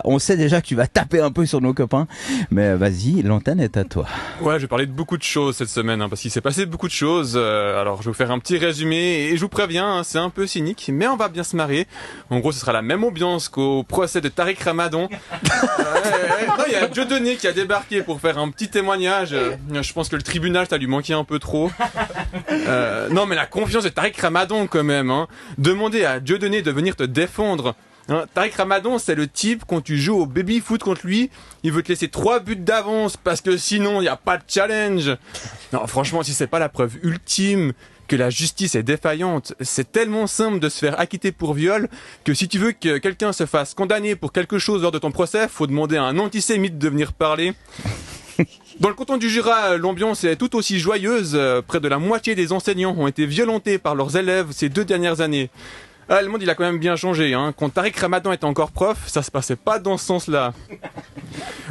On sait déjà que tu vas taper un peu sur nos copains, mais vas-y, l'antenne est à toi. Ouais, je vais parler de beaucoup de choses cette semaine, parce qu'il s'est passé beaucoup de choses. Alors, je vais vous faire un petit résumé, et je vous préviens, c'est un peu cynique, mais on va bien se marrer. En gros, ce sera la même ambiance qu'au procès de Tariq Ramadan. Non, il y a Dieudonné qui a débarqué pour faire un petit témoignage. Je pense que le tribunal, ça lui manquait un peu trop. Non, mais la confiance de Tariq Ramadan, quand même. Demander à Dieudonné de venir te défendre. Tariq Ramadan, c'est le type, quand tu joues au baby-foot contre lui, il veut te laisser 3 buts d'avance parce que sinon, il n'y a pas de challenge. Non, franchement, si c'est pas la preuve ultime que la justice est défaillante, c'est tellement simple de se faire acquitter pour viol que si tu veux que quelqu'un se fasse condamner pour quelque chose lors de ton procès, faut demander à un antisémite de venir parler. Dans le canton du Jura, l'ambiance est tout aussi joyeuse. Près de la moitié des enseignants ont été violentés par leurs élèves ces 2 dernières années. Le monde, il a quand même bien changé. Quand Tariq Ramadan était encore prof, ça se passait pas dans ce sens-là.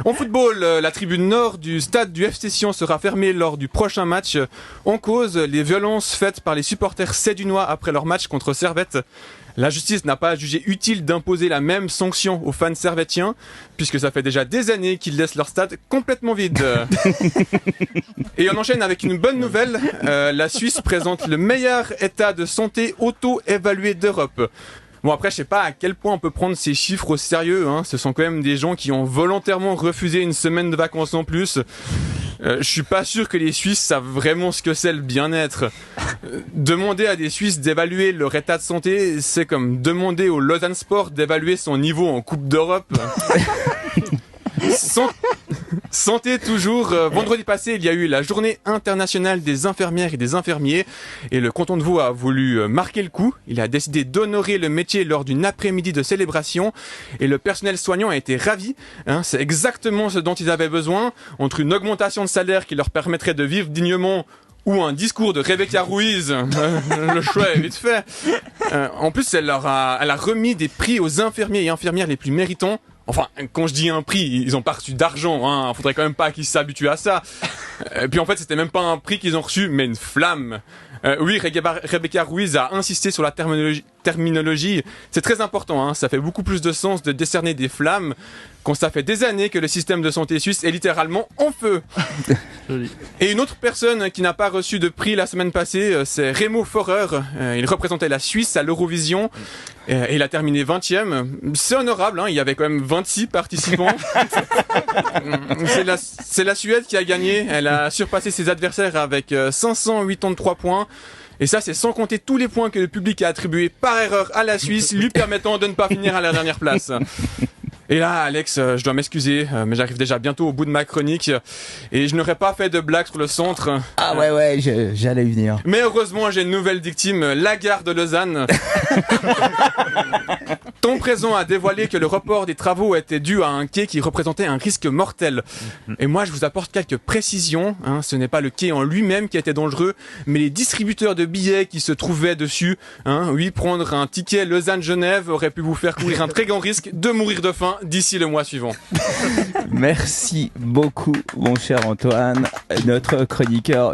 En football, la tribune nord du stade du FC Sion sera fermée lors du prochain match. En cause, les violences faites par les supporters sédunois après leur match contre Servette. La justice n'a pas jugé utile d'imposer la même sanction aux fans servettiens, puisque ça fait déjà des années qu'ils laissent leur stade complètement vide. Et on enchaîne avec une bonne nouvelle. La Suisse présente le meilleur état de santé auto-évalué d'Europe. Bon, après, je sais pas à quel point on peut prendre ces chiffres au sérieux. Ce sont quand même des gens qui ont volontairement refusé une semaine de vacances en plus. Je suis pas sûr que les Suisses savent vraiment ce que c'est le bien-être. Demander à des Suisses d'évaluer leur état de santé, c'est comme demander au Lausanne Sport d'évaluer son niveau en Coupe d'Europe. Santé toujours. Vendredi passé, il y a eu la journée internationale des infirmières et des infirmiers et le canton de Vaud a voulu marquer le coup. Il a décidé d'honorer le métier lors d'une après-midi de célébration et le personnel soignant a été ravi. C'est exactement ce dont ils avaient besoin. Entre une augmentation de salaire qui leur permettrait de vivre dignement ou un discours de Rebecca Ruiz, le choix est vite fait. En plus, elle a remis des prix aux infirmiers et infirmières les plus méritants. Enfin, quand je dis un prix, ils ont pas reçu d'argent, faudrait quand même pas qu'ils s'habituent à ça. Et puis en fait, c'était même pas un prix qu'ils ont reçu, mais une flamme. Oui, Rebecca Ruiz a insisté sur la terminologie. C'est très important, ça fait beaucoup plus de sens de décerner des flammes quand ça fait des années que le système de santé suisse est littéralement en feu. Et une autre personne qui n'a pas reçu de prix la semaine passée, c'est Remo Forer. Il représentait la Suisse à l'Eurovision et il a terminé 20e. C'est honorable, il y avait quand même 26 participants. C'est la Suède qui a gagné. Elle a surpassé ses adversaires avec 583 points. Et ça, c'est sans compter tous les points que le public a attribués par erreur à la Suisse, lui permettant de ne pas finir à la dernière place. Et là, Alex, je dois m'excuser, mais j'arrive déjà bientôt au bout de ma chronique et je n'aurais pas fait de blague sur le centre. Ah ouais, j'allais y venir. Mais heureusement, j'ai une nouvelle victime, la gare de Lausanne. Ton présent a dévoilé que le report des travaux était dû à un quai qui représentait un risque mortel. Et moi, je vous apporte quelques précisions. Ce n'est pas le quai en lui-même qui était dangereux, mais les distributeurs de billets qui se trouvaient dessus. Oui, prendre un ticket Lausanne-Genève aurait pu vous faire courir un très grand risque de mourir de faim d'ici le mois suivant. Merci beaucoup, mon cher Antoine, notre chroniqueur.